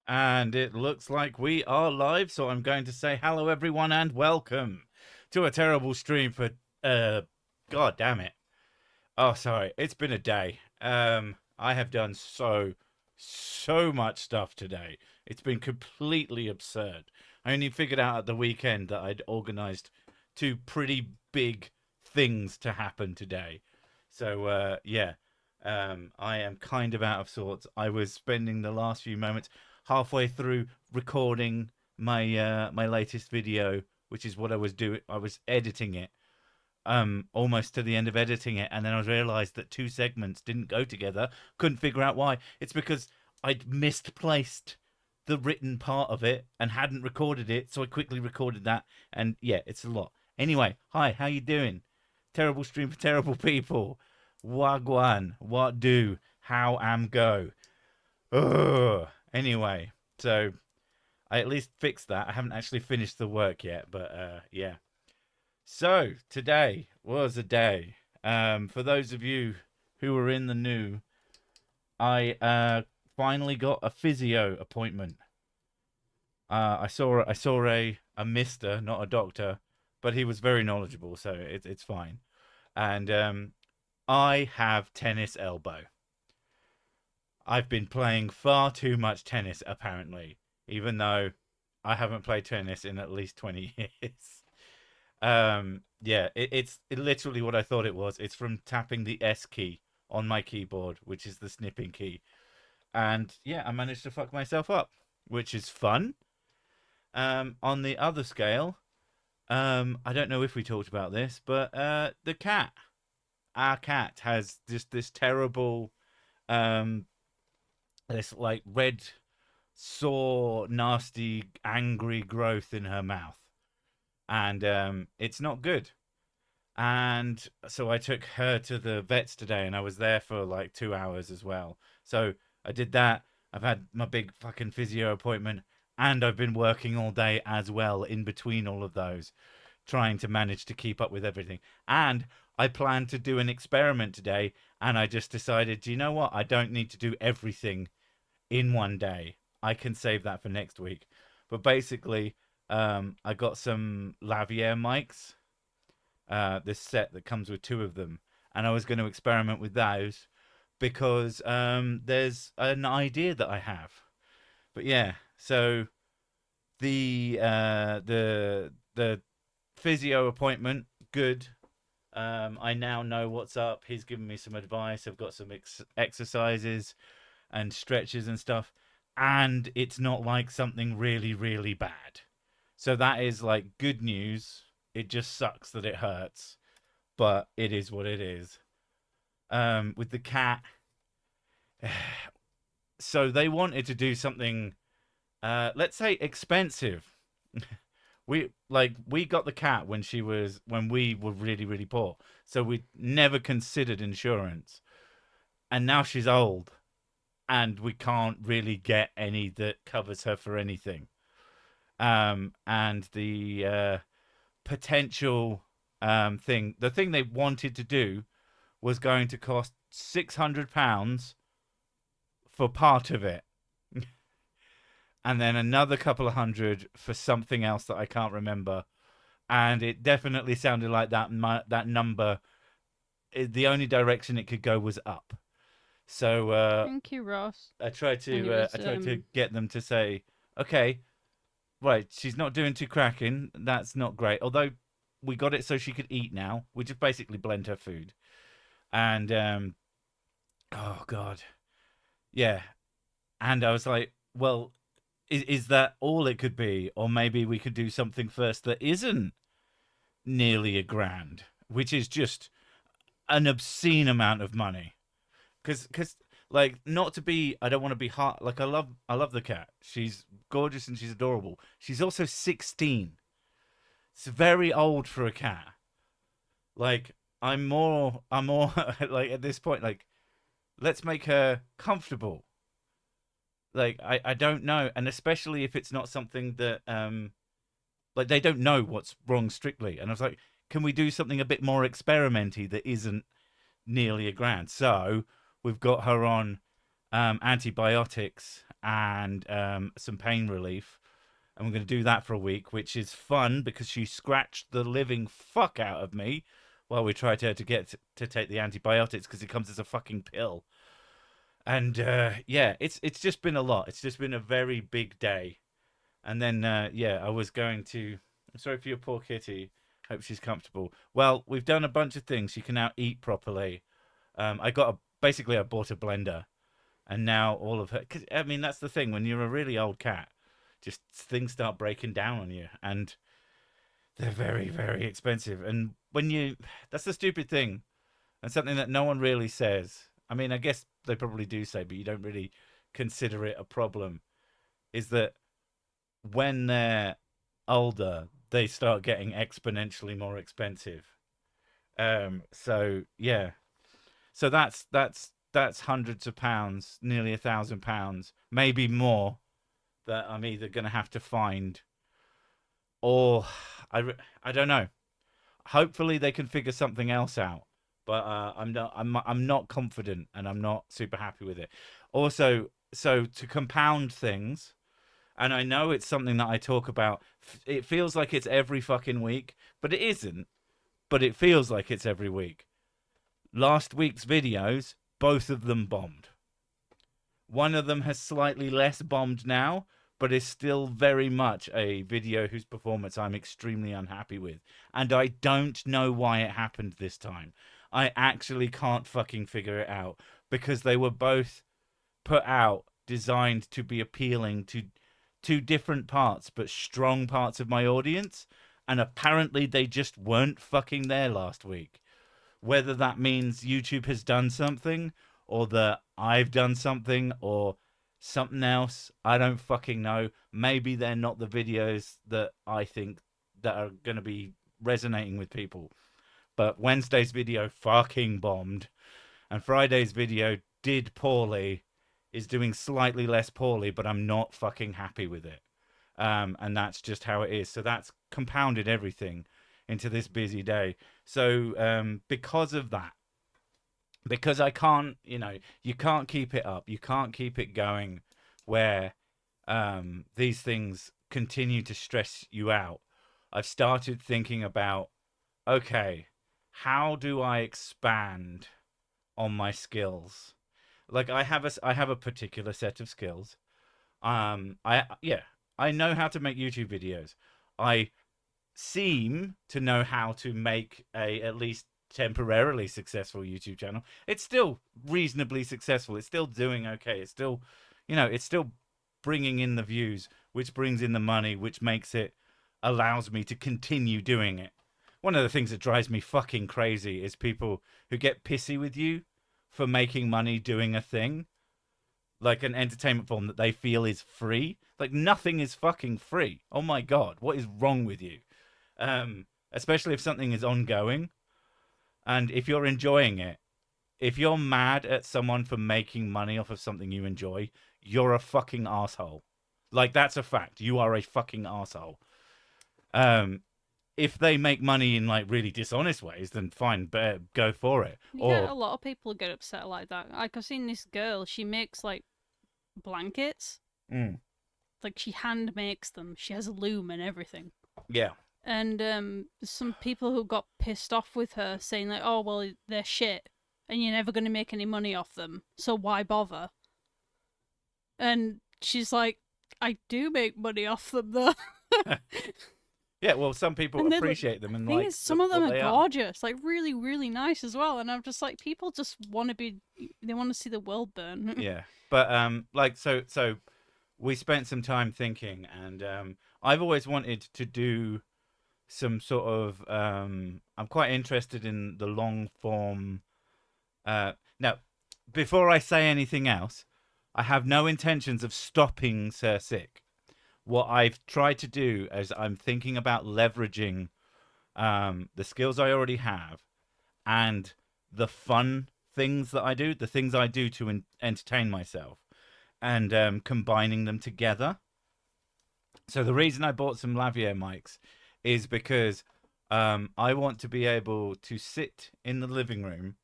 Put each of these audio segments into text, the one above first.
And it looks like we are live, so I'm going to say hello, everyone, and welcome to a terrible stream for, God damn it. Oh, sorry, it's been a day. I have done so much stuff today. It's been completely absurd. I only figured out at the weekend that I'd organized two pretty big things to happen today. So, yeah, I am kind of out of sorts. I was spending the last few moments halfway through recording my latest video, which is what I was doing. I was editing it, almost to the end of editing it, and then I realized that two segments didn't go together. Couldn't figure out why. It's because I'd misplaced the written part of it and hadn't recorded it, so I quickly recorded that. And yeah, it's a lot. Anyway, hi, how you doing? Terrible stream for terrible people. Wagwan, what do? How am go? Ugh. Anyway, so I at least fixed that. I haven't actually finished the work yet, but yeah. So today was a day. For those of you who were in the new, I finally got a physio appointment. I saw a mister, not a doctor, but he was very knowledgeable, so it's fine. And I have tennis elbow. I've been playing far too much tennis, apparently, even though I haven't played tennis in at least 20 years. Yeah, it's literally what I thought it was. It's from tapping the S key on my keyboard, which is the snipping key. And yeah, I managed to fuck myself up, which is fun. On the other scale, I don't know if we talked about this, but the cat, our cat, has just this terrible, um, this like red, sore, nasty, angry growth in her mouth, and it's not good. And so I took her to the vets today, and I was there for like 2 hours as well. So I did that. I've had my big fucking physio appointment, and I've been working all day as well in between all of those, trying to manage to keep up with everything. And I planned to do an experiment today, and I just decided, do you know what? I don't need to do everything in one day. I can save that for next week. But basically, I got some lavalier mics, this set that comes with two of them, and I was going to experiment with those because there's an idea that I have. But yeah, so the physio appointment, good. I now know what's up. He's given me some advice. I've got some exercises and stretches and stuff, and it's not like something really, really bad. So that is like good news. It just sucks that it hurts, but it is what it is. With the cat, so they wanted to do something, let's say expensive. We got the cat when we were really, really poor, so we never considered insurance, and now she's old, and we can't really get any that covers her for anything. And the potential the thing they wanted to do was going to cost £600 for part of it, and then another couple of hundred for something else that I can't remember. And it definitely sounded like that number. The only direction it could go was up. So Thank you, Ross. I tried And it to was get them to say, okay, right, she's not doing too cracking. That's not great. Although we got it so she could eat now. We just basically blend her food. And oh god, yeah. And I was like, well, is that all it could be, or maybe we could do something first that isn't nearly a grand, which is just an obscene amount of money. Because like, not to be, I don't want to be hard. Like, I love the cat. She's gorgeous and she's adorable. She's also 16. It's very old for a cat. Like, I'm more like at this point, like, let's make her comfortable. Like, I don't know, and especially if it's not something that like, they don't know what's wrong strictly. And I was like, can we do something a bit more experimenty that isn't nearly a grand? So we've got her on antibiotics and some pain relief. And we're going to do that for a week, which is fun because she scratched the living fuck out of me while we tried to get to take the antibiotics because it comes as a fucking pill. And yeah, it's just been a lot. It's just been a very big day. And then yeah, I was going to. I'm sorry for your poor kitty. Hope she's comfortable. Well, we've done a bunch of things. She can now eat properly. I bought a blender, and now all of her. Cause, I mean, that's the thing when you're a really old cat, just things start breaking down on you, and they're very, very expensive. And that's the stupid thing, and something that no one really says. I mean, I guess they probably do say, but you don't really consider it a problem. Is that when they're older, they start getting exponentially more expensive. So yeah, so that's hundreds of pounds, nearly £1,000, maybe more, that I'm either going to have to find, or I don't know. Hopefully they can figure something else out, but I'm not confident, and I'm not super happy with it. Also, so to compound things, and I know it's something that I talk about. It feels like it's every fucking week, but it isn't. But it feels like it's every week. Last week's videos, both of them bombed. One of them has slightly less bombed now, but is still very much a video whose performance I'm extremely unhappy with. And I don't know why it happened this time. I actually can't fucking figure it out, because they were both put out designed to be appealing to two different parts, but strong parts of my audience. And apparently they just weren't fucking there last week. Whether that means YouTube has done something, or that I've done something, or something else, I don't fucking know. Maybe they're not the videos that I think that are going to be resonating with people. But Wednesday's video fucking bombed, and Friday's video did poorly, is doing slightly less poorly, but I'm not fucking happy with it. And that's just how it is. So that's compounded everything into this busy day. So because of that, because I can't, you can't keep it up. You can't keep it going where these things continue to stress you out. I've started thinking about, okay, how do I expand on my skills? Like I have a particular set of skills. I know how to make YouTube videos. I seem to know how to make a at least temporarily successful YouTube channel. It's still reasonably successful. It's still doing okay. It's still, it's still bringing in the views, which brings in the money, which allows me to continue doing it. One of the things that drives me fucking crazy is people who get pissy with you for making money doing a thing, like an entertainment form that they feel is free. Like, nothing is fucking free. Oh my God, what is wrong with you? Especially if something is ongoing. And if you're enjoying it, if you're mad at someone for making money off of something you enjoy, you're a fucking asshole. Like, that's a fact. You are a fucking asshole. If they make money in like really dishonest ways, then fine, go for it. Yeah, a lot of people get upset like that. Like, I've seen this girl, she makes like blankets. Like, she hand makes them. She has a loom and everything. Yeah. And some people who got pissed off with her, saying like, oh well, they're shit and you're never going to make any money off them, so why bother? And she's like, I do make money off them though. Yeah, well, some people appreciate them, and like some of them are gorgeous, like really, really nice as well. And I'm just like, people just want to they want to see the world burn. Yeah, but like so we spent some time thinking, and I've always wanted to do some sort of I'm quite interested in the long form. Now, before I say anything else, I have no intentions of stopping Sir Sick. What I've tried to do is I'm thinking about leveraging the skills I already have and the fun things that I do, the things I do to entertain myself, and combining them together. So the reason I bought some lavalier mics is because I want to be able to sit in the living room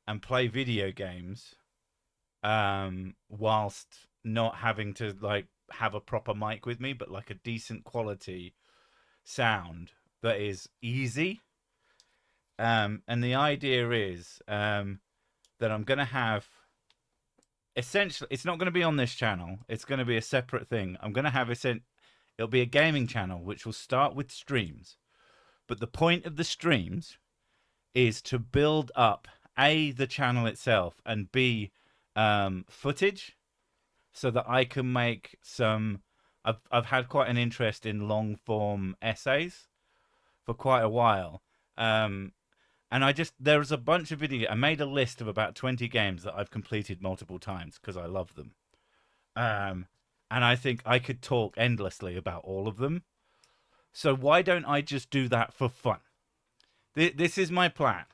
and play video games whilst not having to like have a proper mic with me, but like a decent quality sound that is easy. And the idea is that I'm going to have essentially, it's not going to be on this channel. It's going to be a separate thing. I'm going to have it'll be a gaming channel, which will start with streams. But the point of the streams is to build up A, the channel itself, and B, footage, so that I can make some. I've had quite an interest in long form essays for quite a while. And there's a bunch of video. I made a list of about 20 games that I've completed multiple times because I love them. And I think I could talk endlessly about all of them. So why don't I just do that for fun? This is my plan.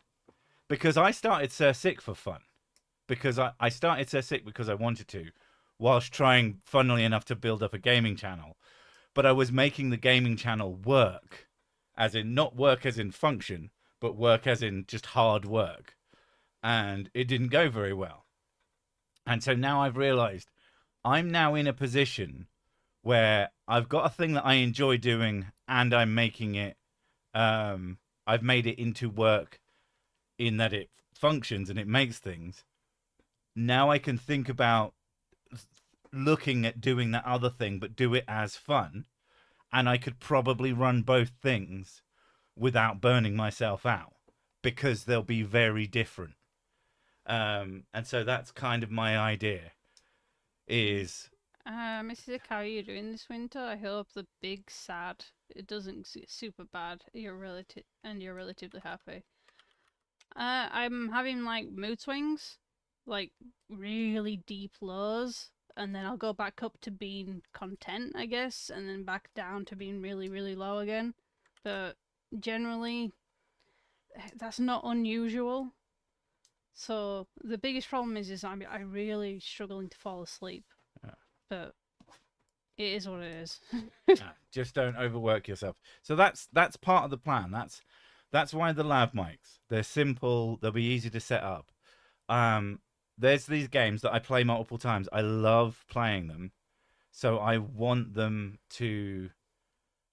Because I started Sir Sick for fun. Because I started Sir Sick because I wanted to, whilst trying, funnily enough, to build up a gaming channel. But I was making the gaming channel work, as in not work as in function, but work as in just hard work. And it didn't go very well. And so now I've realized I'm now in a position where I've got a thing that I enjoy doing and I'm making it, I've made it into work in that it functions and it makes things. Now I can think about looking at doing that other thing, but do it as fun. And I could probably run both things without burning myself out because they'll be very different. And so that's kind of my idea is... Mrs. how are you doing this winter? I hope the big sad, it doesn't super bad. You're relatively happy. I'm having like mood swings, like really deep lows, and then I'll go back up to being content, I guess, and then back down to being really, really low again. But generally, that's not unusual. So the biggest problem is I'm really struggling to fall asleep. Yeah. But it is what it is. Just don't overwork yourself. So that's part of the plan. That's why the lav mics, they're simple, they'll be easy to set up. There's these games that I play multiple times. I love playing them. So I want them to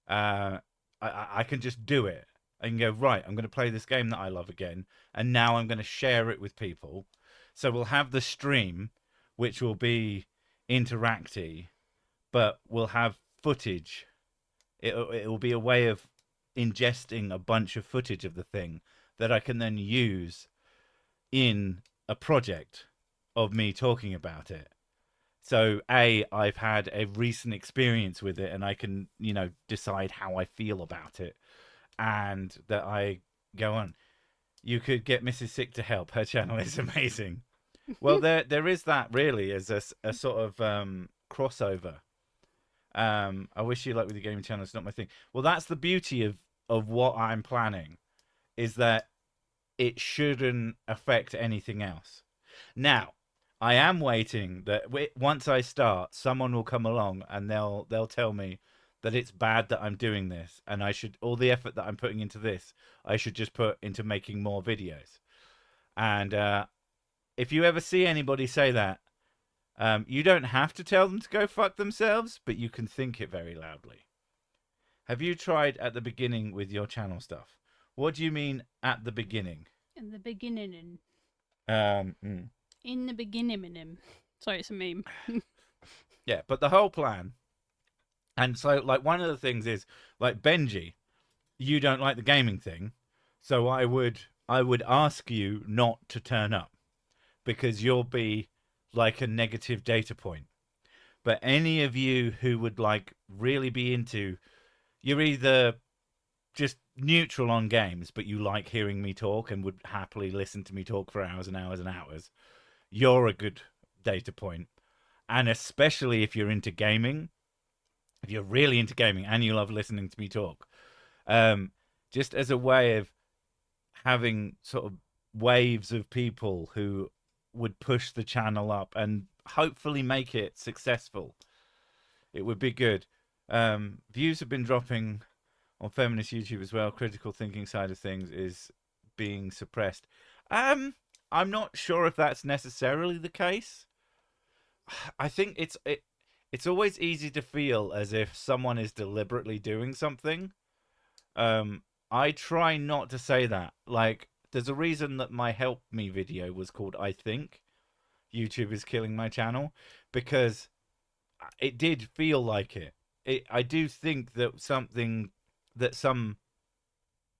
I can just do it. I can go, right, I'm going to play this game that I love again, and now I'm going to share it with people. So we'll have the stream, which will be interacty, but we'll have footage. It will be a way of ingesting a bunch of footage of the thing that I can then use in a project of me talking about it. So I've had a recent experience with it and I can, decide how I feel about it, and that I go on. You could get Mrs. Sick to help. Her channel is amazing. Well, there is that really as a sort of crossover. I wish you luck with your gaming channel. It's not my thing. Well, that's the beauty of what I'm planning, is that it shouldn't affect anything else. Now, I am waiting that once I start, someone will come along and they'll tell me that it's bad that I'm doing this, and I should, all the effort that I'm putting into this, I should just put into making more videos. And if you ever see anybody say that, you don't have to tell them to go fuck themselves, but you can think it very loudly. Have you tried at the beginning with your channel stuff? What do you mean at the beginning? In the beginning. In the beginning. Sorry, it's a meme. Yeah, but the whole plan. And so, like, one of the things is, like, Benji, you don't like the gaming thing, so I would ask you not to turn up, because you'll be like a negative data point. But any of you who would like really be into, you're either just neutral on games, but you like hearing me talk and would happily listen to me talk for hours and hours and hours, you're a good data point. And especially if you're into gaming, if you're really into gaming and you love listening to me talk, just as a way of having sort of waves of people who would push the channel up and hopefully make it successful, it would be good. Views have been dropping on feminist YouTube as well. Critical thinking side of things is being suppressed. I'm not sure if that's necessarily the case, I think it's always easy to feel as if someone is deliberately doing something. Um, I try not to say that. Like, there's a reason that my help me video was called "I think YouTube is killing my channel," because it did feel like it. I do think that some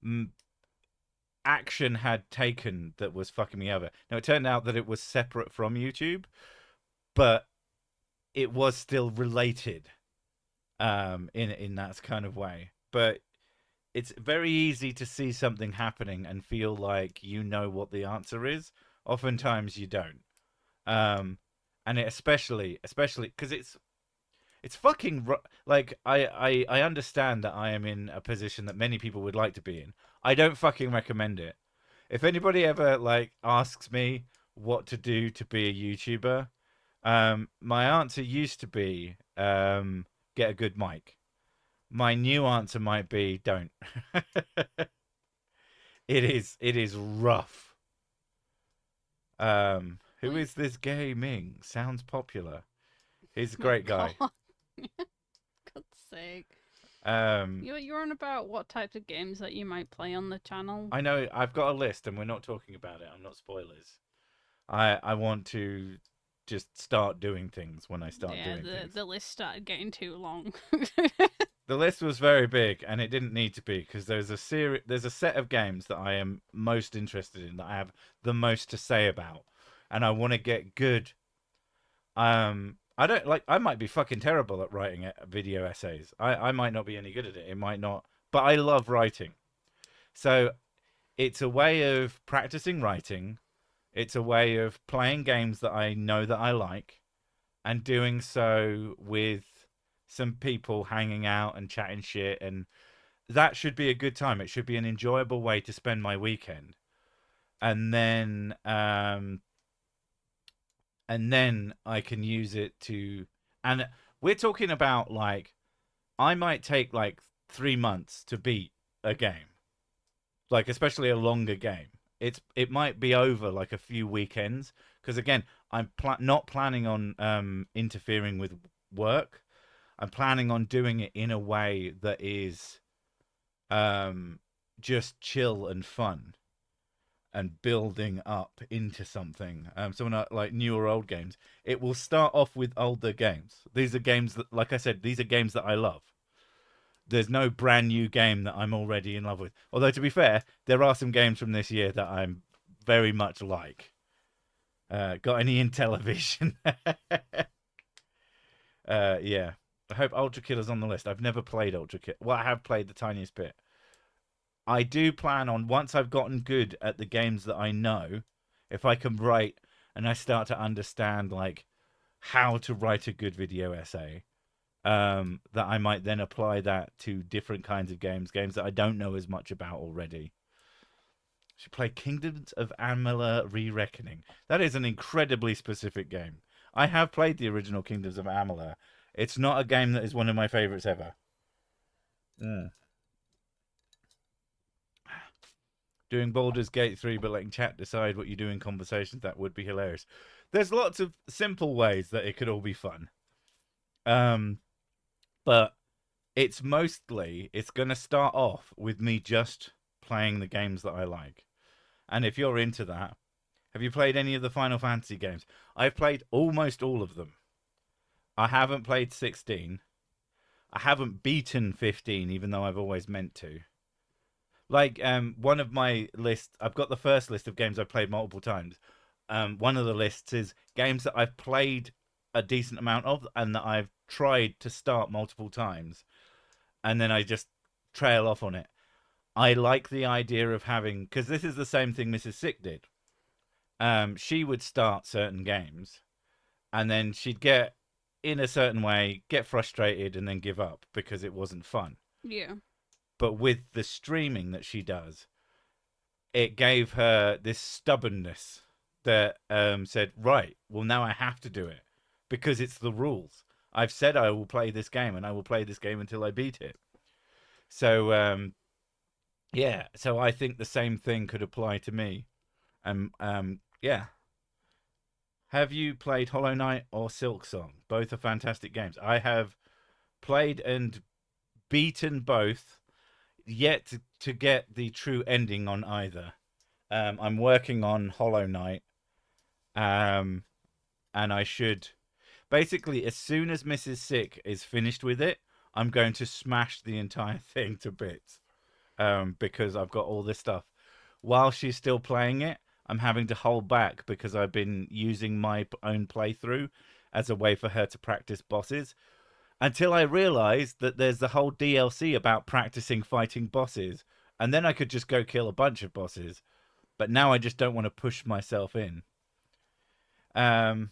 mm, action had taken that was fucking me over. Now it turned out that it was separate from YouTube, but it was still related in that kind of way. But it's very easy to see something happening and feel like you know what the answer is. Oftentimes you don't. Um and it especially because it's fucking like I understand that I am in a position that many people would like to be in. I don't fucking recommend it. If anybody ever like asks me what to do to be a YouTuber, my answer used to be get a good mic. My new answer might be don't. It is rough. Who Like, is this gaming? Sounds popular. He's a my great God, guy. God's sake. Um, You're on about what types of games that you might play on the channel. I know I've got a list, and we're not talking about it. I'm not spoilers. I want to just start doing things when I start Yeah, doing things. the list started getting too long. The list was very big, and it didn't need to be because there's a set of games that I am most interested in that I have the most to say about, and I want to get good. I don't like. I might be fucking terrible at writing video essays. I might not be any good at it. It might not, but I love writing. So it's a way of practicing writing. It's a way of playing games that I know that I like, and doing so with some people hanging out and chatting shit, and that should be a good time. It should be an enjoyable way to spend my weekend. And then I can use it to, and we're talking about like I might take like 3 months to beat a game, like especially a longer game. It might be over like a few weekends because again I'm not planning on interfering with work. I'm planning on doing it in a way that is um, just chill and fun and building up into something. So when I like new or old games, it will start off with older games. These are games that, like I said, these are games that I love. There's no brand new game that I'm already in love with. Although to be fair, there are some games from this year that I'm very much like. Got any in television? Yeah. I hope Ultra Killer's on the list. I've never played Ultra Killer. Well, I have played the tiniest bit. I do plan on once I've gotten good at the games that I know, if I can write and I start to understand like how to write a good video essay, that I might then apply that to different kinds of games that I don't know as much about already. Should play Kingdoms of Amalur Re-Reckoning. That is an incredibly specific game. I have played the original Kingdoms of Amalur. It's not a game that is one of my favorites ever. Mm. Doing Baldur's Gate 3 but letting chat decide what you do in conversations, that would be hilarious. There's lots of simple ways that it could all be fun. But it's going to start off with me just playing the games that I like. And if you're into that, have you played any of the Final Fantasy games? I've played almost all of them. I haven't played 16. I haven't beaten 15, even though I've always meant to. Like one of my lists, I've got the first list of games I've played multiple times. One of the lists is games that I've played a decent amount of and that I've tried to start multiple times, and then I just trail off on it. I like the idea of having, because this is the same thing Mrs. Sick did. She would start certain games, and then she'd get in a certain way, get frustrated, and then give up because it wasn't fun. Yeah. But with the streaming that she does, it gave her this stubbornness that said, right, well, now I have to do it because it's the rules. I've said I will play this game and I will play this game until I beat it. So, yeah, so I think the same thing could apply to me. Yeah. Have you played Hollow Knight or Silksong? Both are fantastic games. I have played and beaten both, yet to get the true ending on either. I'm working on Hollow Knight, and I should basically, as soon as Mrs. Sick is finished with it, I'm going to smash the entire thing to bits. Because I've got all this stuff. While she's still playing it, I'm having to hold back because I've been using my own playthrough as a way for her to practice bosses. Until I realized that there's the whole DLC about practicing fighting bosses, and then I could just go kill a bunch of bosses. But now I just don't want to push myself in. I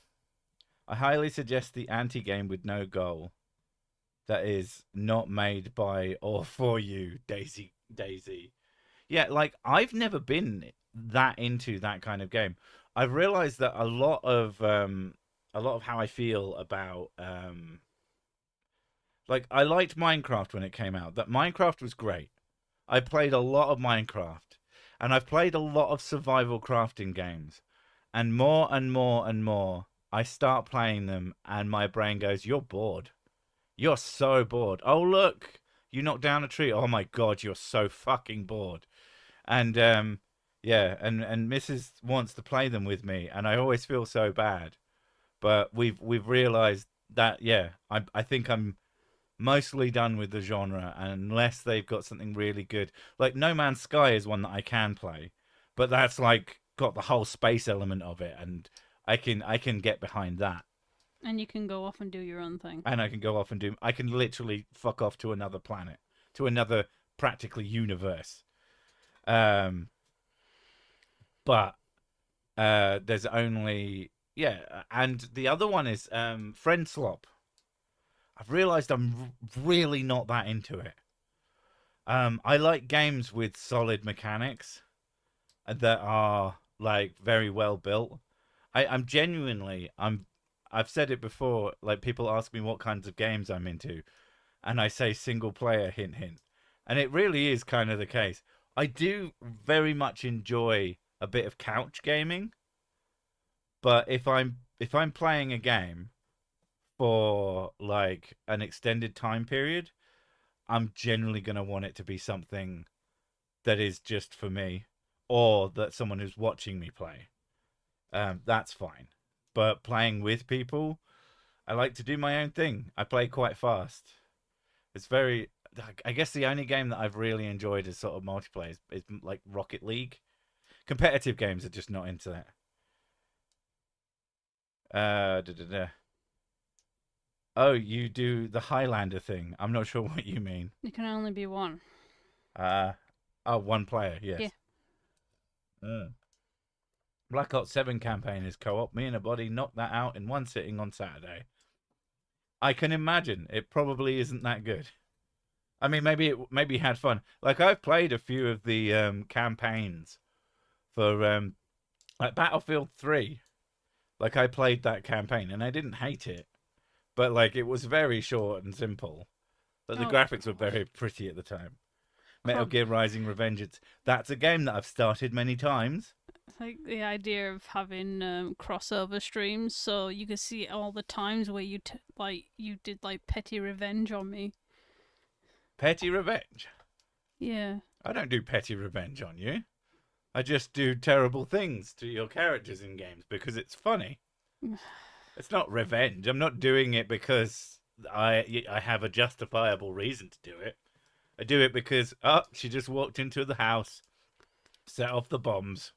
highly suggest the anti-game with no goal that is not made by or for you, Daisy. Yeah, like I've never been that into that kind of game. I've realized that a lot of how I feel about like I liked Minecraft when it came out. That Minecraft was great. I played a lot of Minecraft, and I've played a lot of survival crafting games, and more and more and more I start playing them and my brain goes, "You're bored. You're so bored. Oh, look, you knocked down a tree. Oh my god, you're so fucking bored." And yeah, and Mrs. wants to play them with me, and I always feel so bad. But we've realized that yeah, I think I'm mostly done with the genre unless they've got something really good. Like No Man's Sky is one that I can play, but that's like got the whole space element of it, and I can get behind that. And you can go off and do your own thing. And I can go off and do. I can literally fuck off to another planet, to another practically universe. Um, but there's only yeah, and the other one is Friend Slop. I've realised I'm really not that into it. I like games with solid mechanics that are like very well built. I'm genuinely I've said it before. Like people ask me what kinds of games I'm into, and I say single player. Hint hint, and it really is kind of the case. I do very much enjoy a bit of couch gaming, but if I'm playing a game for like an extended time period, I'm generally going to want it to be something that is just for me or that someone who's watching me play. That's fine. But playing with people, I like to do my own thing. I play quite fast. It's very. I guess the only game that I've really enjoyed as sort of multiplayer is like Rocket League. Competitive games are just not into that. Da, da, da. Oh, you do the Highlander thing. I'm not sure what you mean. You can only be one. Uh, oh, one player, yes. Yeah. Black Ops 7 campaign is co-op. Me and a buddy knocked that out in one sitting on Saturday. I can imagine it probably isn't that good. I mean, maybe had fun. Like I've played a few of the campaigns for like Battlefield 3. Like I played that campaign and I didn't hate it, but like it was very short and simple. But the graphics were very pretty at the time. Metal Gear Rising: Revengeance. That's a game that I've started many times. Like the idea of having crossover streams, so you can see all the times where you did like petty revenge on me. Petty revenge? Yeah. I don't do petty revenge on you. I just do terrible things to your characters in games because it's funny. It's not revenge. I'm not doing it because I have a justifiable reason to do it. I do it because she just walked into the house, set off the bombs.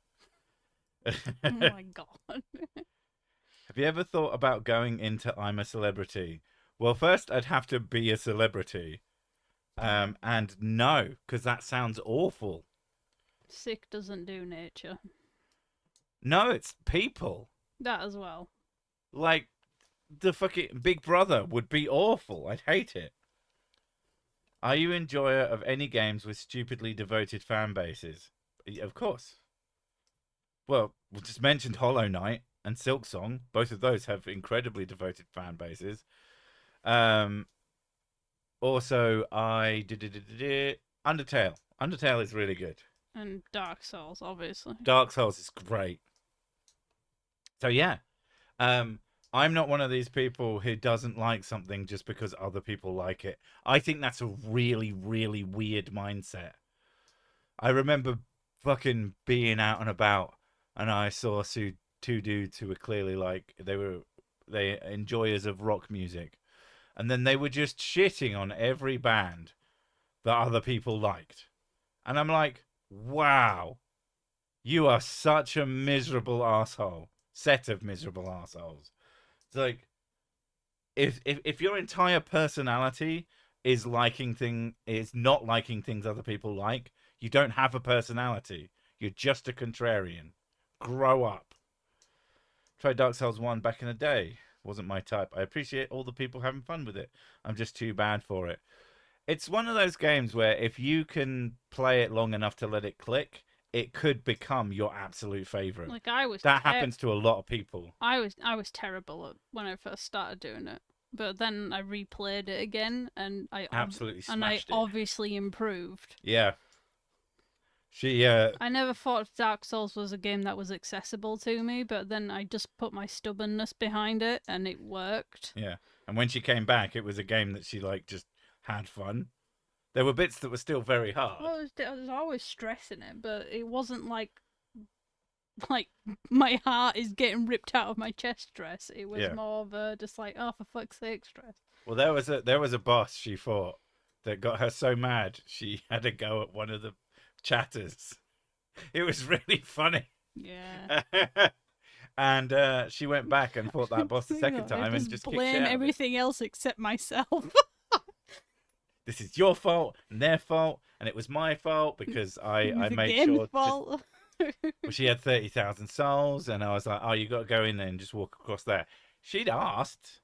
Oh my god. Have you ever thought about going into I'm a Celebrity? Well, first I'd have to be a celebrity. And no, because that sounds awful. Sick doesn't do nature. No, it's people. That as well. Like, the fucking Big Brother would be awful. I'd hate it. Are you enjoyer of any games with stupidly devoted fan bases? Of course. Well, we just mentioned Hollow Knight and Silksong. Both of those have incredibly devoted fan bases. Also, I did Undertale. Undertale is really good. And Dark Souls, obviously. Dark Souls is great. So yeah, I'm not one of these people who doesn't like something just because other people like it. I think that's a really, really weird mindset. I remember fucking being out and about, and I saw two dudes who were clearly like they enjoyers of rock music, and then they were just shitting on every band that other people liked, and I'm like, wow, you are such a miserable asshole. Set of miserable assholes. It's like if your entire personality is not liking things other people like, you don't have a personality. You're just a contrarian. Grow up. Tried Dark Souls 1 back in the day. Wasn't my type. I appreciate all the people having fun with it. I'm just too bad for it. It's one of those games where if you can play it long enough to let it click, it could become your absolute favorite. Like I was. That happens to a lot of people. I was terrible at when I first started doing it, but then I replayed it again, and I Absolutely and I smashed it. obviously improved. Yeah. She I never thought Dark Souls was a game that was accessible to me, but then I just put my stubbornness behind it, and it worked. Yeah. And when she came back, it was a game that she like just had fun. There were bits that were still very hard. Well, I was always stressing it, but it wasn't like my heart is getting ripped out of my chest stress. It was more of a just like, oh, for fuck's sake, stress. Well, there was a boss she fought that got her so mad she had to go at one of the chatters. It was really funny. Yeah. And she went back and fought that boss the second time and just blame kicked everything else except myself. This is your fault and their fault, and it was my fault because I made sure. Fault. Well, she had 30,000 souls, and I was like, "Oh, you got to go in there and just walk across there." She'd asked.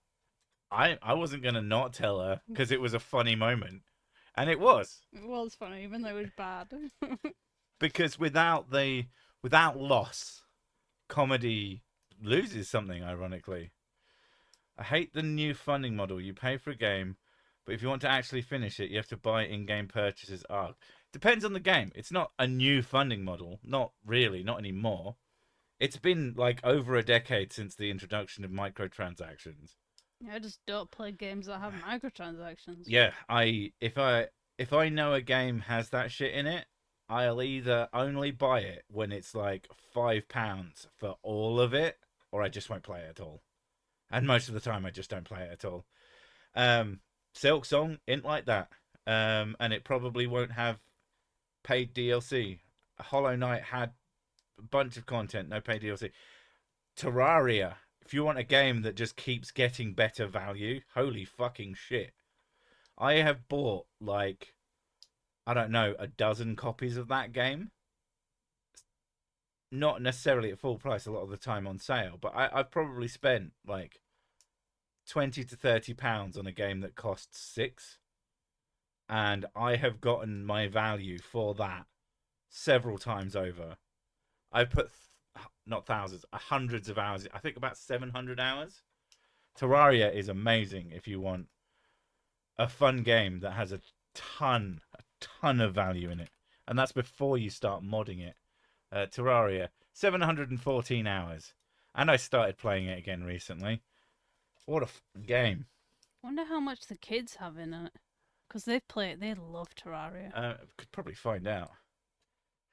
I wasn't gonna not tell her because it was a funny moment, and it was. It was funny, even though it was bad. Because without loss, comedy loses something. Ironically, I hate the new funding model. You pay for a game, but if you want to actually finish it, you have to buy in-game purchases. Depends on the game. It's not a new funding model. Not really. Not anymore. It's been like over a decade since the introduction of microtransactions. I just don't play games that have microtransactions. Yeah, if I know a game has that shit in it, I'll either only buy it when it's like £5 for all of it, or I just won't play it at all. And most of the time, I just don't play it at all. Silk Song ain't like that, and it probably won't have paid DLC. Hollow Knight had a bunch of content, no paid DLC. Terraria, if you want a game that just keeps getting better value, holy fucking shit. I have bought like, I don't know, a dozen copies of that game. Not necessarily at full price, a lot of the time on sale, but I've probably spent like £20 to £30 on a game that costs £6, and I have gotten my value for that several times over. I've put not thousands, hundreds of hours. I think about 700 hours. Terraria is amazing if you want a fun game that has a ton of value in it, and that's before you start modding it. Terraria, 714 hours, and I started playing it again recently. What a fun game! Wonder how much the kids have in it, because they love Terraria. Could probably find out.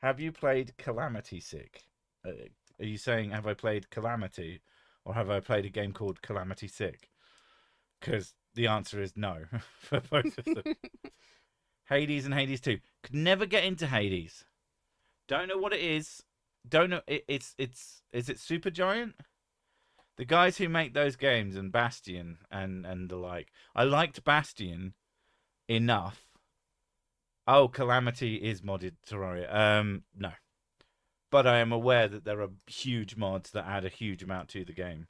Have you played Calamity Sick? Are you saying have I played Calamity, or have I played a game called Calamity Sick? Because the answer is no for both of them. Hades and Hades 2. Could never get into Hades. Don't know what it is. Don't know. Is it Supergiant? The guys who make those games and Bastion and the like. I liked Bastion enough. Oh, Calamity is modded Terraria. No. But I am aware that there are huge mods that add a huge amount to the game.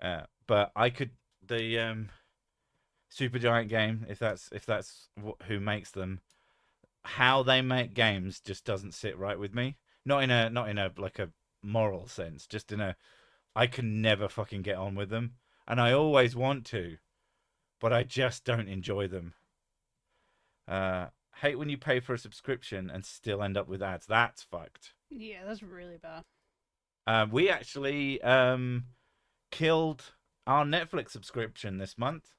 But I could the Supergiant game, if that's who makes them, how they make games just doesn't sit right with me. Not in a like a moral sense, just in a I can never fucking get on with them, and I always want to, but I just don't enjoy them. Hate when you pay for a subscription and still end up with ads. That's fucked. Yeah, that's really bad. We actually killed our Netflix subscription this month.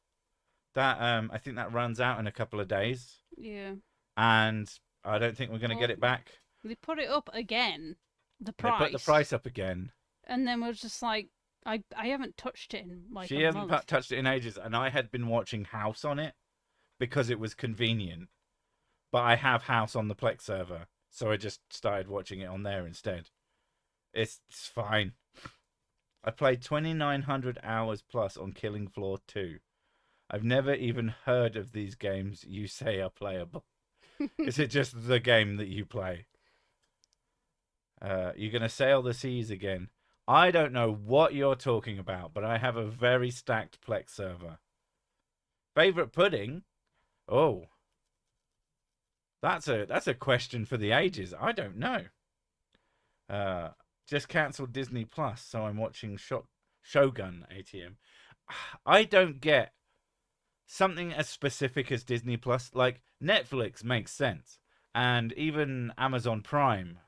That I think that runs out in a couple of days, Yeah. and I don't think we're going to get it back. They put it up again, the They price. put the price up again. And then we're just like, I haven't touched it in like She a hasn't month. touched it in ages, and I had been watching House on it because it was convenient. But I have House on the Plex server, so I just started watching it on there instead. It's fine. I played 2,900 hours plus on Killing Floor 2. I've never even heard of these games you say are playable. Is it just the game that you play? You're going to sail the seas again. I don't know what you're talking about, but I have a very stacked Plex server. Favorite pudding? Oh. That's a question for the ages. I don't know. Just cancelled Disney Plus, so I'm watching Shogun ATM. I don't get something as specific as Disney Plus. Like Netflix makes sense, and even Amazon Prime.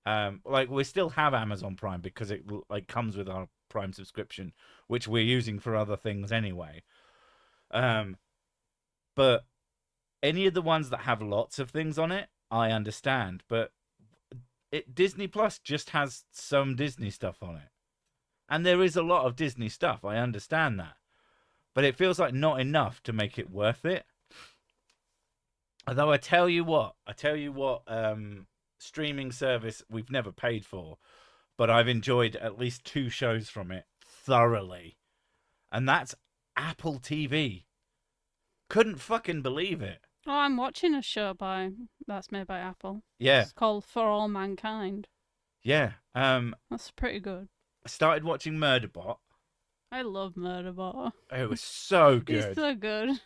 Like we still have Amazon Prime because it like comes with our Prime subscription, which we're using for other things anyway. But any of the ones that have lots of things on it, I understand. But Disney Plus just has some Disney stuff on it, and there is a lot of Disney stuff. I understand that, but it feels like not enough to make it worth it. Although I tell you what, streaming service we've never paid for, but I've enjoyed at least 2 shows from it thoroughly, and that's Apple TV. Couldn't fucking believe it. Oh, I'm watching a show that's made by Apple. Yeah. It's called For All Mankind. Yeah. That's pretty good. I started watching Murderbot. I love Murderbot. It was so good. It's so good.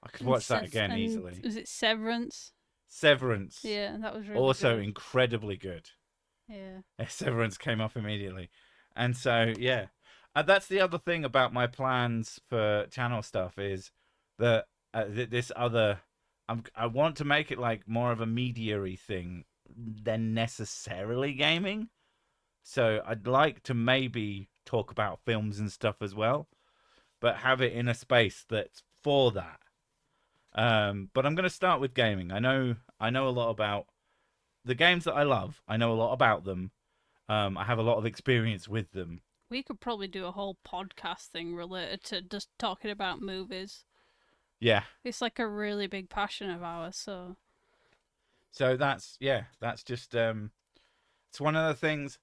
I could watch that again easily. Is it Severance? Severance. Yeah, that was really also good. incredibly good. Yeah. Severance came up immediately. And so, yeah. That's the other thing about my plans for channel stuff is that this other... I want to make it like more of a media-y thing than necessarily gaming. So I'd like to maybe talk about films and stuff as well, but have it in a space that's for that. But I'm going to start with gaming. I know a lot about the games that I love. I know a lot about them. I have a lot of experience with them. We could probably do a whole podcast thing related to just talking about movies. Yeah. It's like a really big passion of ours, so... So that's just, it's one of the things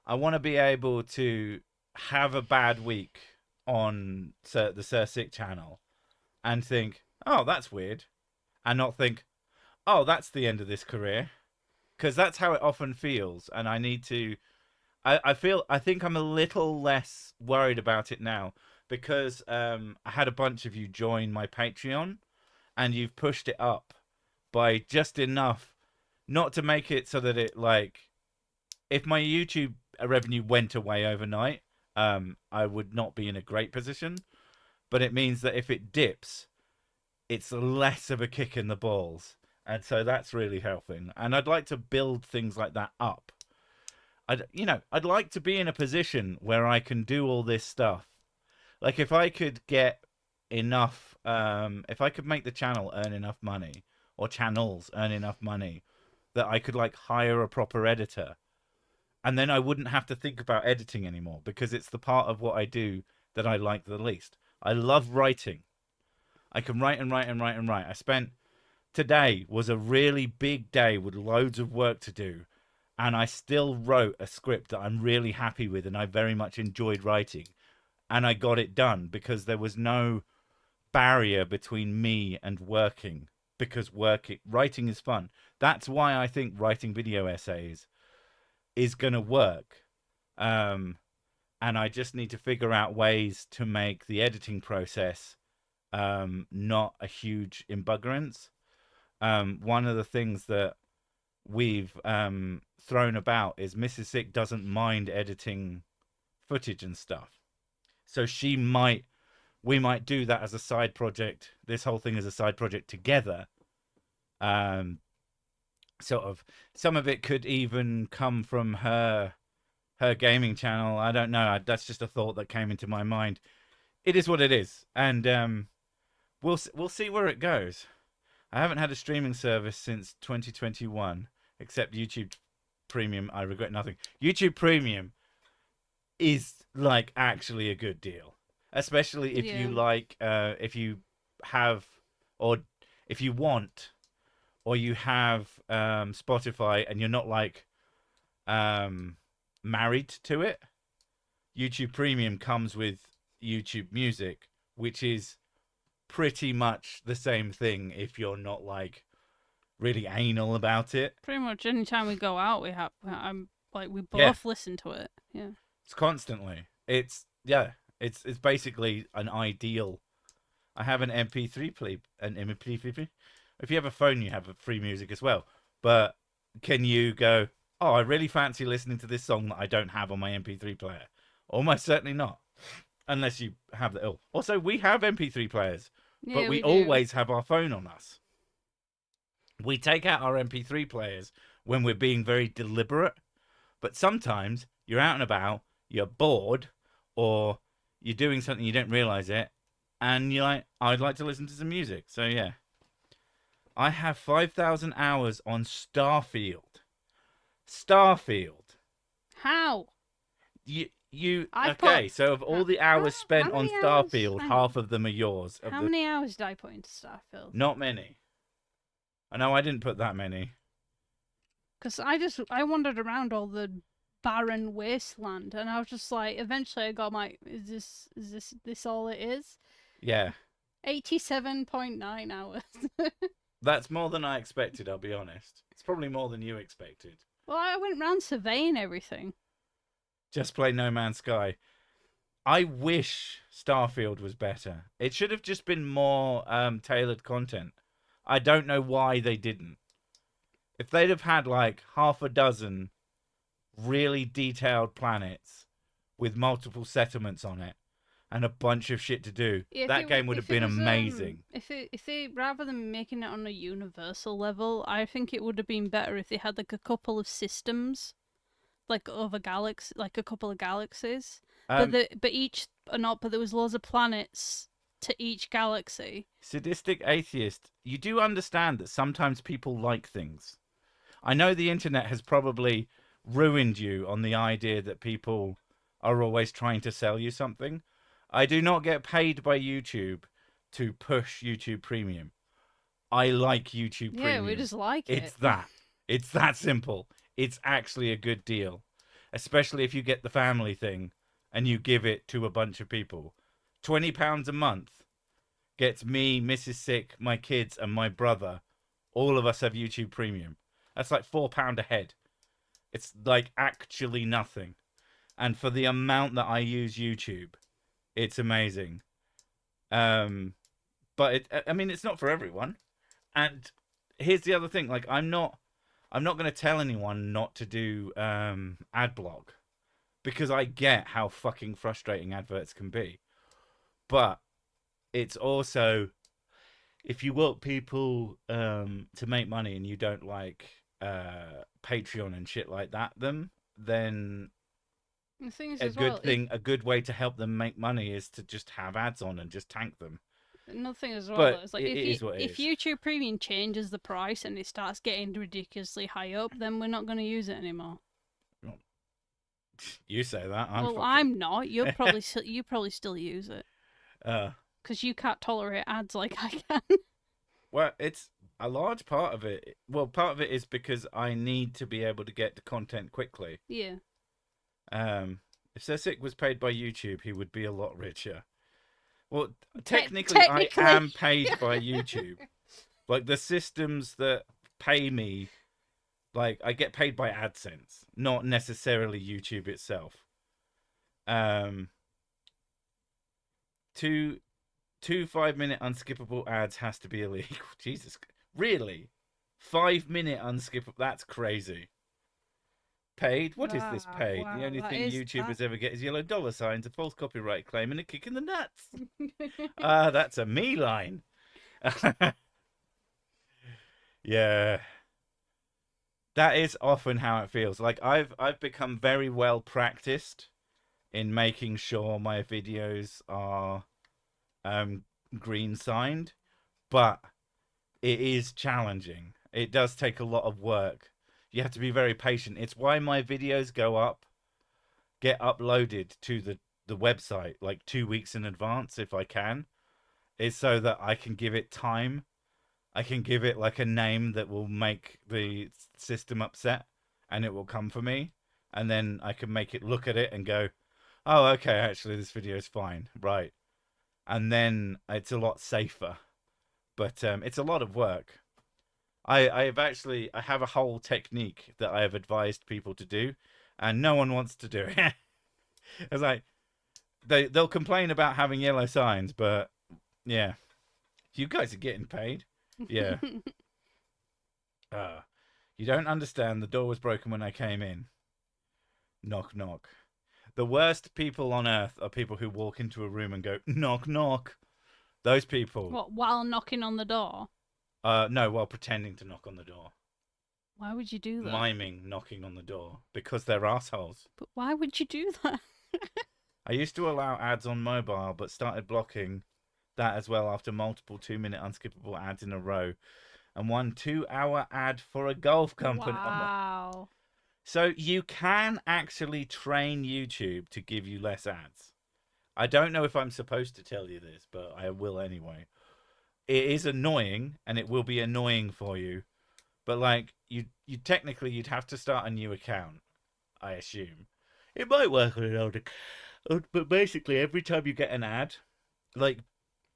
I want to be able to have a bad week on the Sir Sick channel and think, oh, that's weird. And not think, oh, that's the end of this career. Because that's how it often feels. And I need to, I think I'm a little less worried about it now because I had a bunch of you join my Patreon and you've pushed it up by just enough not to make it so that it like, if my YouTube revenue went away overnight, I would not be in a great position. But it means that if it dips, it's less of a kick in the balls. And so that's really helping. And I'd like to build things like that up. I'd like to be in a position where I can do all this stuff. Like if I could get enough, if I could make the channel earn enough money, or channels earn enough money, that I could like hire a proper editor. And then I wouldn't have to think about editing anymore because it's the part of what I do that I like the least. I love writing. I can write and write and write and write. Today was a really big day with loads of work to do. And I still wrote a script that I'm really happy with and I very much enjoyed writing. And I got it done because there was no barrier between me and working because writing is fun. That's why I think writing video essays is going to work. And I just need to figure out ways to make the editing process not a huge embuggerance. One of the things that we've thrown about is Mrs. Sick doesn't mind editing footage and stuff. So we might do that as a side project. This whole thing is a side project together. Sort of, some of it could even come from her her gaming channel. I don't know. That's just a thought that came into my mind. It is what it is, and we'll see where it goes. I haven't had a streaming service since 2021, except YouTube Premium. I regret nothing. YouTube Premium is like actually a good deal, especially if you like, if you have, or if you want, or you have Spotify and you're not like married to it. YouTube Premium comes with YouTube Music, which is pretty much the same thing if you're not like really anal about it. Pretty much anytime we go out, we both listen to it. Yeah. It's constantly. It's basically an ideal. I have an MP3 play, an MP3. If you have a phone, you have free music as well. But can you go, oh, I really fancy listening to this song that I don't have on my MP3 player? Almost certainly not. Unless you have the ill. Also, we have MP3 players, but we always have our phone on us. We take out our MP3 players when we're being very deliberate, but sometimes you're out and about, you're bored, or you're doing something you don't realize it, and you're like, I'd like to listen to some music. So yeah, I have 5,000 hours on Starfield. How? Okay, so of all the hours spent on Starfield, half of them are yours. How many hours did I put into Starfield? Not many. I know I didn't put that many. Because I wandered around all the barren wasteland, and I was just like, eventually I got my, is this all it is? Yeah. 87.9 hours. That's more than I expected, I'll be honest. It's probably more than you expected. Well, I went round surveying everything. Just play No Man's Sky. I wish Starfield was better. It should have just been more tailored content. I don't know why they didn't. If they'd have had like half a dozen really detailed planets with multiple settlements on it and a bunch of shit to do, that game would have been amazing. If they rather than making it on a universal level, I think it would have been better if they had like a couple of systems, like other galaxies, like a couple of galaxies. But there was loads of planets to each galaxy. Sadistic atheist, you do understand that sometimes people like things. I know the internet has probably ruined you on the idea that people are always trying to sell you something. I do not get paid by YouTube to push YouTube Premium. I like YouTube Premium. Yeah, we just like it. It's that simple. It's actually a good deal. Especially if you get the family thing and you give it to a bunch of people. £20 a month gets me, Mrs. Sick, my kids, and my brother. All of us have YouTube Premium. That's like £4 a head. It's like actually nothing. And for the amount that I use YouTube, it's amazing. But it's not for everyone. And here's the other thing. Like, I'm not going to tell anyone not to do ad block, because I get how fucking frustrating adverts can be. But it's also, if you want people to make money and you don't like Patreon and shit like that, then the thing is, a good way to help them make money is to just have ads on and just tank them. Another thing as well, but is like if YouTube Premium changes the price and it starts getting ridiculously high up, then we're not going to use it anymore. You say that. I'm not. You probably still use it. Because you can't tolerate ads like I can. Well, it's a large part of it. Well, part of it is because I need to be able to get the content quickly. Yeah. If Sesic was paid by YouTube, he would be a lot richer. Well, technically, I am paid by YouTube. Like, the systems that pay me, like, I get paid by AdSense, not necessarily YouTube itself. Two 5-minute unskippable ads has to be illegal. Jesus, really? 5-minute unskippable? That's crazy. Paid? What is this paid? Wow, the only thing YouTubers ever get is yellow dollar signs, a false copyright claim, and a kick in the nuts. That's a me line. Yeah. That is often how it feels. Like I've become very well practiced in making sure my videos are um green signed, but it is challenging. It does take a lot of work. You have to be very patient. It's why my videos get uploaded to the website like 2 weeks in advance if I can. Is so that I can give it time. I can give it like a name that will make the system upset and it will come for me. And then I can make it look at it and go, oh, okay, actually, this video is fine. Right. And then it's a lot safer. But it's a lot of work. I have a whole technique that I have advised people to do, and no one wants to do it. It's like they'll complain about having yellow signs, but yeah, you guys are getting paid. Yeah. You don't understand. The door was broken when I came in. Knock knock. The worst people on earth are people who walk into a room and go knock knock. Those people. What, while knocking on the door? No, while pretending to knock on the door. Why would you do that? Miming knocking on the door because they're assholes. But why would you do that? I used to allow ads on mobile, but started blocking that as well after multiple 2-minute unskippable ads in a row, and 1 2-hour ad for a golf company. Wow. So you can actually train YouTube to give you less ads. I don't know if I'm supposed to tell you this, but I will anyway. It is annoying, and it will be annoying for you. But like you technically you'd have to start a new account, I assume. It might work on an old account, but basically every time you get an ad, like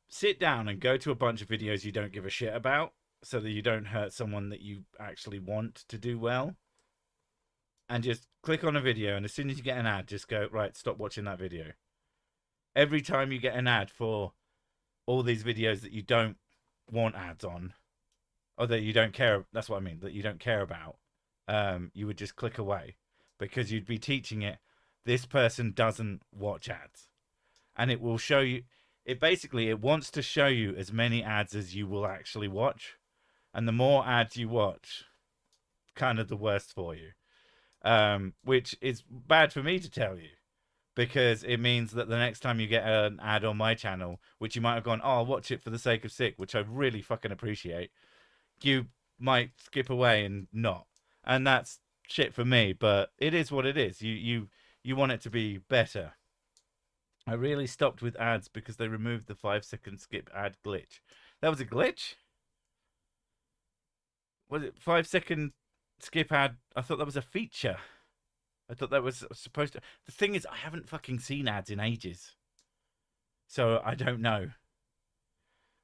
sit down and go to a bunch of videos you don't give a shit about, so that you don't hurt someone that you actually want to do well. And just click on a video, and as soon as you get an ad, just go, right, stop watching that video. Every time you get an ad for all these videos that you don't want ads on, or that you don't care, that's what I mean, that you don't care about, you would just click away, because you'd be teaching it, this person doesn't watch ads. And it will show you, it wants to show you as many ads as you will actually watch. And the more ads you watch, kind of the worse for you. Which is bad for me to tell you, because it means that the next time you get an ad on my channel, which you might have gone, oh, I'll watch it for the sake of sick, which I really fucking appreciate, you might skip away and not. And that's shit for me, but it is what it is. You want it to be better. I really stopped with ads because they removed the 5-second skip ad glitch. That was a glitch? Was it 5-second skip ad? I thought that was a feature. I thought that was supposed to. The thing is, I haven't fucking seen ads in ages, so I don't know.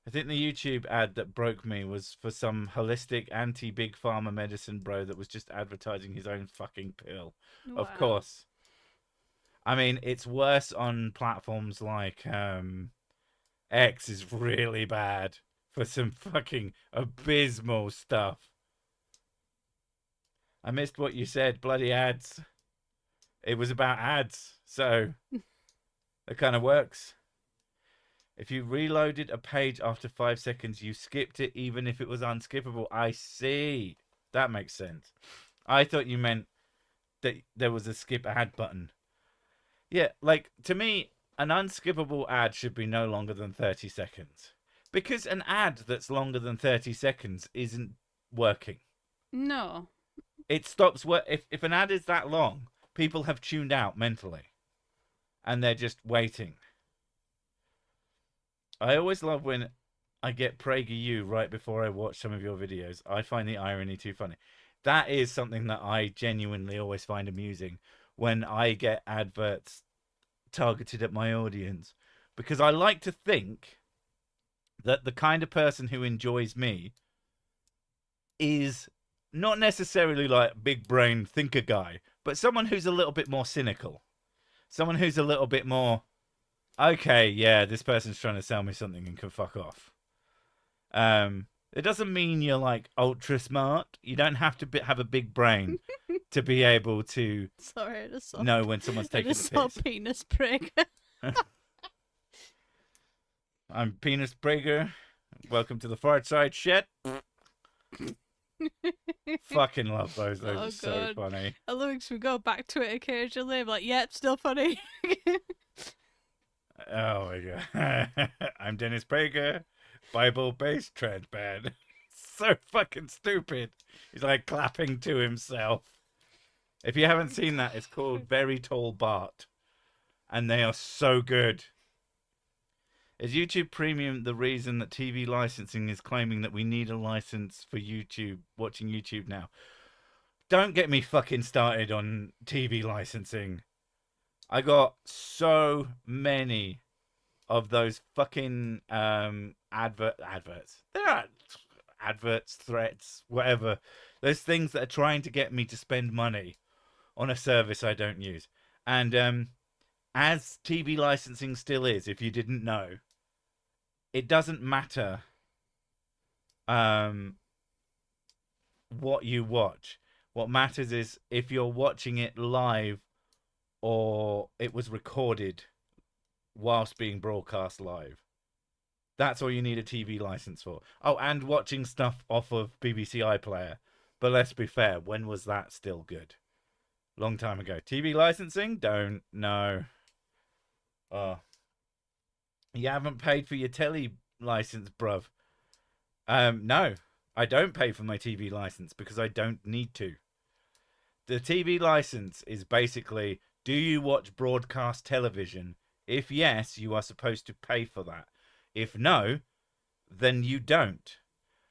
I think the YouTube ad that broke me was for some holistic anti-big pharma medicine bro that was just advertising his own fucking pill. Wow. Of course. I mean, it's worse on platforms like X is really bad for some fucking abysmal stuff. I missed what you said, bloody ads. It was about ads, so it kind of works. If you reloaded a page after 5 seconds, you skipped it even if it was unskippable. I see. That makes sense. I thought you meant that there was a skip ad button. Yeah, like, to me, an unskippable ad should be no longer than 30 seconds. Because an ad that's longer than 30 seconds isn't working. No. It stops. If an ad is that long, people have tuned out mentally. And they're just waiting. I always love when I get PragerU right before I watch some of your videos. I find the irony too funny. That is something that I genuinely always find amusing, when I get adverts targeted at my audience, because I like to think that the kind of person who enjoys me is not necessarily like big brain thinker guy, but someone who's a little bit more cynical, someone who's a little bit more, okay, yeah, this person's trying to sell me something and can fuck off. It doesn't mean you're like ultra smart. You don't have to have a big brain to be able to know when someone's taking the piss. Penis Prager. I'm Penis Prager. Welcome to the fart side shit. Fucking love those. Those Oh, are so God. funny. I love it 'cause we go back to it occasionally. I'm like, yep, still funny. Oh my god. I'm Dennis Prager, Bible-based trans band. So fucking stupid. He's like clapping to himself. If you haven't seen that, it's called Very Tall Bart. And they are so good. Is YouTube Premium the reason that TV licensing is claiming that we need a license for YouTube, watching YouTube now? Don't get me fucking started on TV licensing. I got so many of those fucking adverts. They're not adverts, threats, whatever. Those things that are trying to get me to spend money on a service I don't use. And as TV licensing still is, if you didn't know, it doesn't matter what you watch. What matters is if you're watching it live or it was recorded whilst being broadcast live. That's all you need a TV license for. Oh, and watching stuff off of BBC iPlayer. But let's be fair, when was that still good? Long time ago. TV licensing? Don't know. Oh. You haven't paid for your telly license, bruv. No, I don't pay for my TV license because I don't need to. The TV license is basically, do you watch broadcast television? If yes, you are supposed to pay for that. If no, then you don't.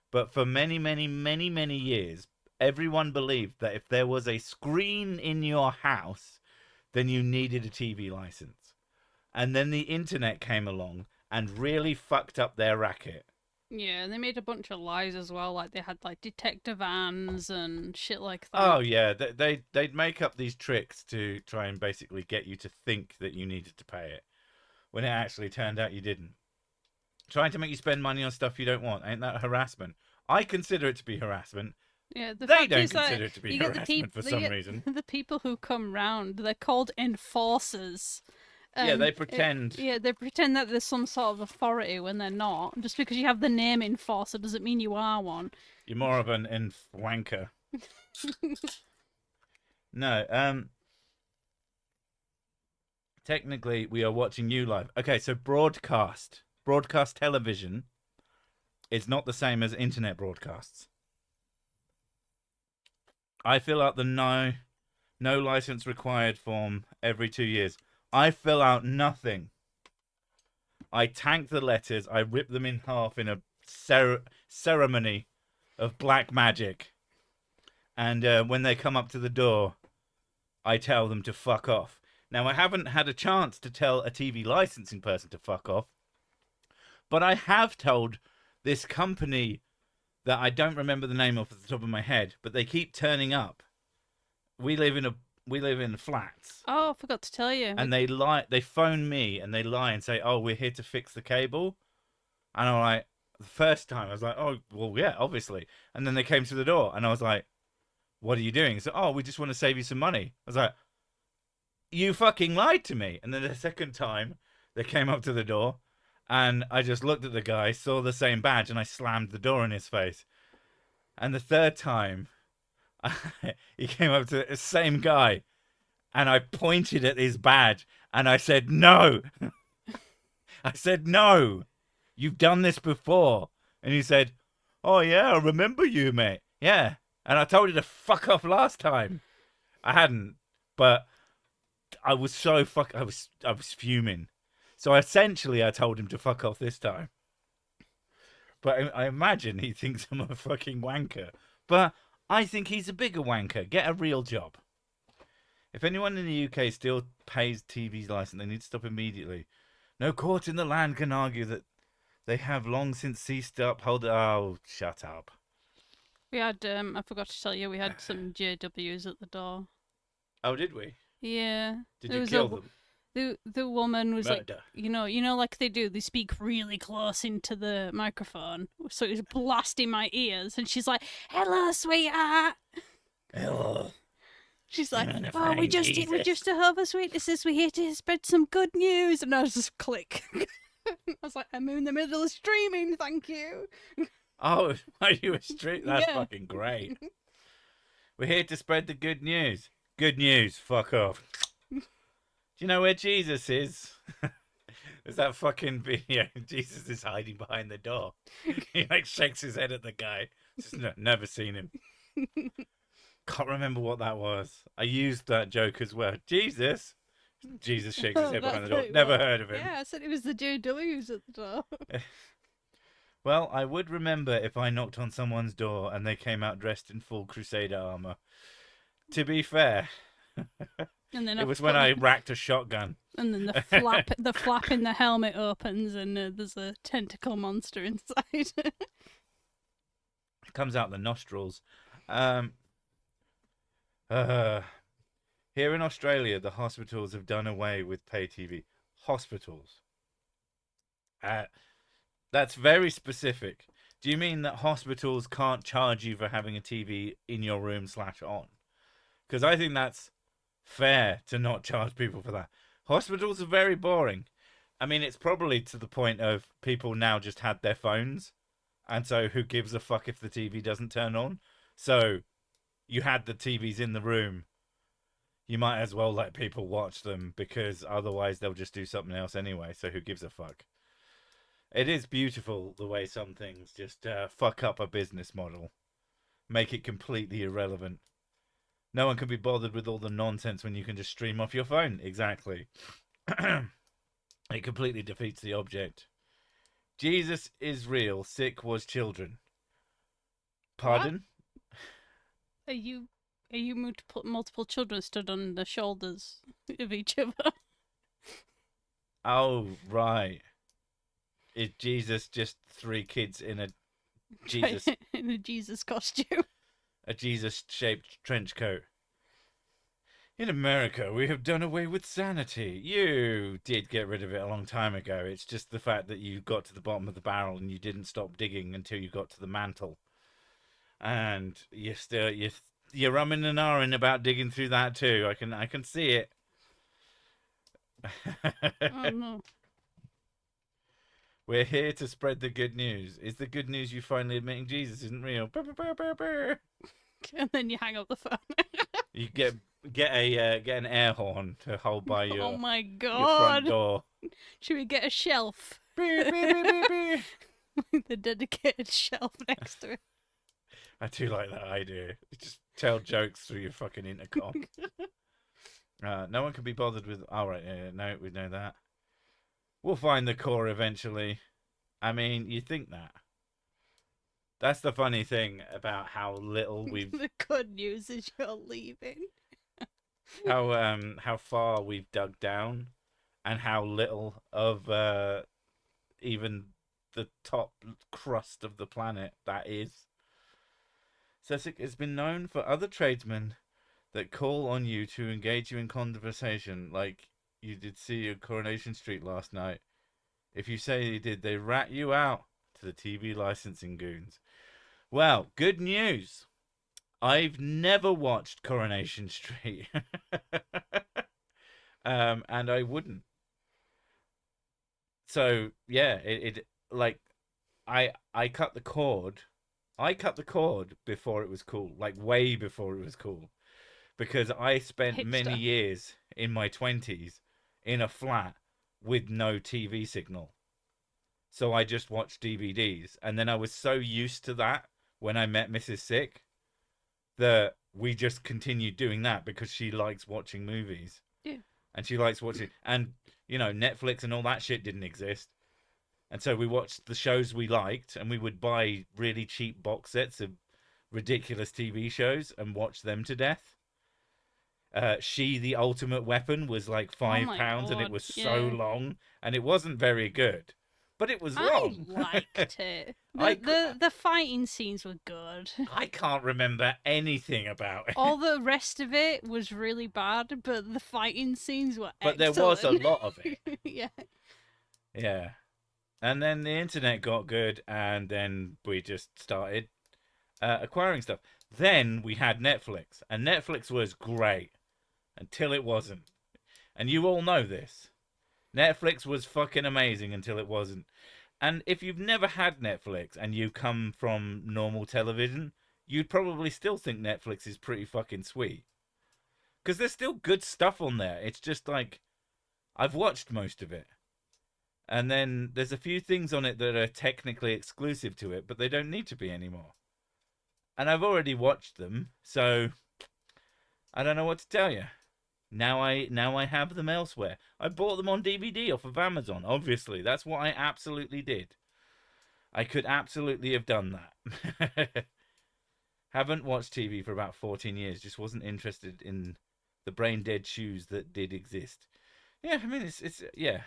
But for many, many, many, many years, everyone believed that if there was a screen in your house, then you needed a TV license. And then the internet came along and really fucked up their racket. Yeah, and they made a bunch of lies as well. Like they had like detector vans and shit like that. Oh yeah, they'd make up these tricks to try and basically get you to think that you needed to pay it, when it actually turned out you didn't. Trying to make you spend money on stuff you don't want, ain't that harassment? I consider it to be harassment. Yeah, They don't consider it to be harassment for some reason. The people who come round, they're called enforcers. Yeah, they pretend. They pretend that there's some sort of authority when they're not. Just because you have the name enforcer doesn't mean you are one. You're more of an wanker. No, technically we are watching you live. Okay, so broadcast television is not the same as internet broadcasts. I fill out the no license required form every 2 years. I fill out nothing. I tank the letters. I rip them in half in a ceremony of black magic. And when they come up to the door, I tell them to fuck off. Now, I haven't had a chance to tell a TV licensing person to fuck off. But I have told this company that I don't remember the name off the top of my head, but they keep turning up. We live in flats. Oh, I forgot to tell you. And they lie. They phone me and they lie and say, "Oh, we're here to fix the cable." And I'm like, the first time I was like, "Oh, well, yeah, obviously." And then they came to the door and I was like, "What are you doing?" So, "Oh, we just want to save you some money." I was like, "You fucking lied to me." And then the second time they came up to the door and I just looked at the guy, saw the same badge, and I slammed the door in his face. And the third time he came up to the same guy and I pointed at his badge and I said, "No." I said, "No, you've done this before." And he said, "Oh yeah, I remember you, mate. Yeah. And I told you to fuck off last time." I hadn't, but I was so I was fuming. So essentially I told him to fuck off this time. But I imagine he thinks I'm a fucking wanker. But I think he's a bigger wanker. Get a real job. If anyone in the UK still pays TV's license, they need to stop immediately. No court in the land can argue that they have long since ceased to uphold. Oh, shut up. We had, I forgot to tell you, we had some JWs at the door. Oh, did we? Yeah. Did you kill them? The woman was Murder. like, you know, like they do. They speak really close into the microphone, so it was blasting my ears. And she's like, "Hello, sweetheart." Hello. She's like, "Oh, we're just a Hova Sweetnesses. We're here to spread some good news." And I was just click. I was like, "I'm in the middle of streaming. Thank you." Oh, are you a street? That's Yeah. fucking great. We're here to spread the good news. Good news. Fuck off. Do you know where Jesus is? There's that fucking video. Jesus is hiding behind the door. He like shakes his head at the guy. Just never seen him. Can't remember what that was. I used that joke as well. Jesus. Jesus shakes his head behind the door. Never heard of him. Yeah, I said it was the JWs at the door. Well, I would remember if I knocked on someone's door and they came out dressed in full Crusader armor. To be fair, And then it was when I racked a shotgun. And then the flap in the helmet opens, and there's a tentacle monster inside. It comes out the nostrils. Here in Australia, the hospitals have done away with pay TV. Hospitals. That's very specific. Do you mean that hospitals can't charge you for having a TV in your room /on? Because I think that's fair to not charge people for that. Hospitals are very boring. I mean, it's probably to the point of people now just had their phones. And so who gives a fuck if the TV doesn't turn on? So you had the TVs in the room. You might as well let people watch them because otherwise they'll just do something else anyway. So who gives a fuck? It is beautiful the way some things just fuck up a business model. Make it completely irrelevant. No one can be bothered with all the nonsense when you can just stream off your phone. Exactly. It completely defeats the object. Jesus is real. Sick was children. Pardon? What? Are you multiple children stood on the shoulders of each other? Oh, right. Is Jesus just 3 kids in a Jesus in a Jesus costume? A Jesus-shaped trench coat. In America, we have done away with sanity. You did get rid of it a long time ago. It's just the fact that you got to the bottom of the barrel and you didn't stop digging until you got to the mantle. And you're umming and ahhing about digging through that too. I can see it. Oh no. We're here to spread the good news. Is the good news you finally admitting Jesus isn't real? And then you hang up the phone. You get an air horn to hold by your oh my your god! front door. Should we get a shelf? The The dedicated shelf next to it. I do like that idea. Just tell jokes through your fucking intercom. No one can be bothered with. All right, yeah, no, we know that. We'll find the core eventually. I mean, you think that. That's the funny thing about how little we've. The good news is you're leaving. How far we've dug down, and how little of even the top crust of the planet that is. Sussex has been known for other tradesmen that call on you to engage you in conversation, like you did see at Coronation Street last night. If you say you did, they rat you out to the TV licensing goons. Well, good news. I've never watched Coronation Street. And I wouldn't. So, yeah, it like I cut the cord. I cut the cord before it was cool, like way before it was cool. Because I spent many years in my 20s in a flat with no TV signal. So I just watched DVDs. And then I was so used to that when I met Mrs. Sick that we just continued doing that because she likes watching movies. Yeah. And she likes watching. And, you know, Netflix and all that shit didn't exist. And so we watched the shows we liked, and we would buy really cheap box sets of ridiculous TV shows and watch them to death. She, the Ultimate Weapon, was like £5, and it was so long, and it wasn't very good. But it was long. I liked it. The fighting scenes were good. I can't remember anything about it. All the rest of it was really bad, but the fighting scenes were But excellent. there was a lot of it. Yeah. Yeah. And then the internet got good, and then we just started acquiring stuff. Then we had Netflix, and Netflix was great until it wasn't. And you all know this. Netflix was fucking amazing until it wasn't. And if you've never had Netflix and you come from normal television, you'd probably still think Netflix is pretty fucking sweet. Because there's still good stuff on there. It's just like, I've watched most of it. And then there's a few things on it that are technically exclusive to it, but they don't need to be anymore. And I've already watched them, so I don't know what to tell you. Now I have them elsewhere. I bought them on DVD off of Amazon, obviously. That's what I absolutely did. I could absolutely have done that. Haven't watched TV for about 14 years. Just wasn't interested in the brain dead shoes that did exist. Yeah, I mean, it's yeah.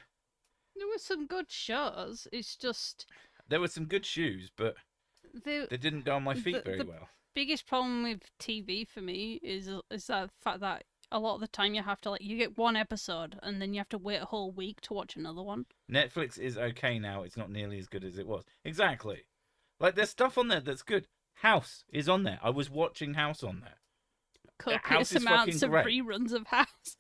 There were some good shows. It's just There were some good shoes, but they didn't go on my feet very the well. biggest problem with TV for me is that fact that a lot of the time you have to you get one episode and then you have to wait a whole week to watch another one. Netflix is okay now. It's not nearly as good as it was. Exactly. Like, there's stuff on there that's good. House is on there. I was watching House on there. Copious amounts of reruns of House.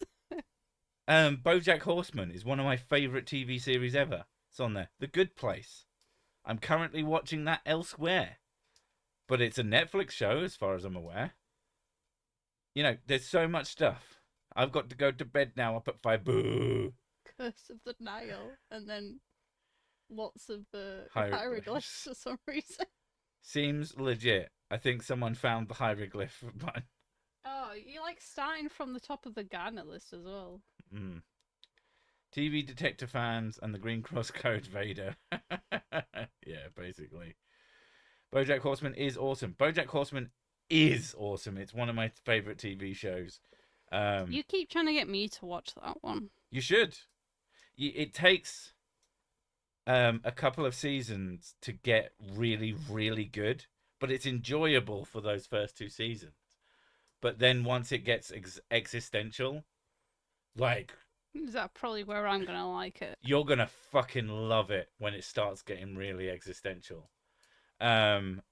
BoJack Horseman is one of my favourite TV series ever. It's on there. The Good Place. I'm currently watching that elsewhere. But it's a Netflix show, as far as I'm aware. You know, there's so much stuff. I've got to go to bed now up at 5. Boo! Curse of the Nile. And then lots of hieroglyphs for some reason. Seems legit. I think someone found the hieroglyph button. Oh, you starting from the top of the Ghana list as well. Mm. TV detector fans and the Green Cross Code Vader. Yeah, basically. BoJack Horseman is awesome. BoJack Horseman is awesome. It's one of my favourite TV shows. You keep trying to get me to watch that one. You should. It takes a couple of seasons to get really, really good, but it's enjoyable for those first 2 seasons. But then once it gets existential, is that probably where I'm gonna like it? You're gonna fucking love it when it starts getting really existential. There's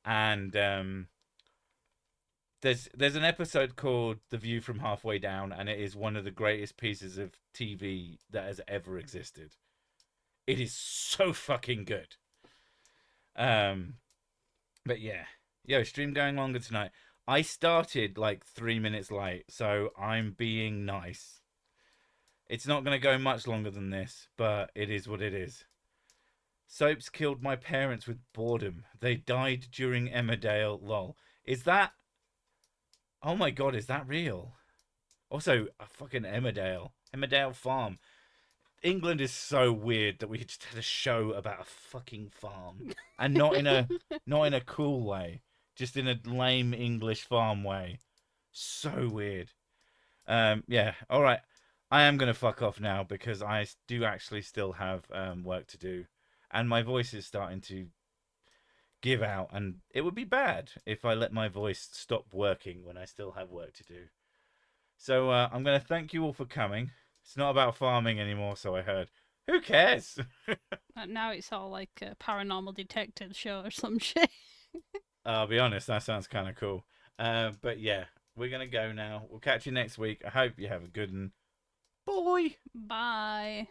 an episode called The View from Halfway Down, and it is one of the greatest pieces of TV that has ever existed. It is so fucking good. But yeah. Yo, stream going longer tonight. I started 3 minutes late, so I'm being nice. It's not going to go much longer than this, but it is what it is. Soaps killed my parents with boredom. They died during Emmerdale, lol. Is that... Oh my god, is that real? Also, a fucking Emmerdale. Emmerdale Farm. England is so weird that we just had a show about a fucking farm. And not in a cool way. Just in a lame English farm way. So weird. Yeah, alright. I am going to fuck off now because I do actually still have work to do. And my voice is starting to give out. And it would be bad if I let my voice stop working when I still have work to do. So I'm going to thank you all for coming. It's not about farming anymore, so I heard. Who cares? Now it's all like a paranormal detective show or some shit. I'll be honest, that sounds kind of cool. But yeah, we're going to go now. We'll catch you next week. I hope you have a good one. Bye. Bye.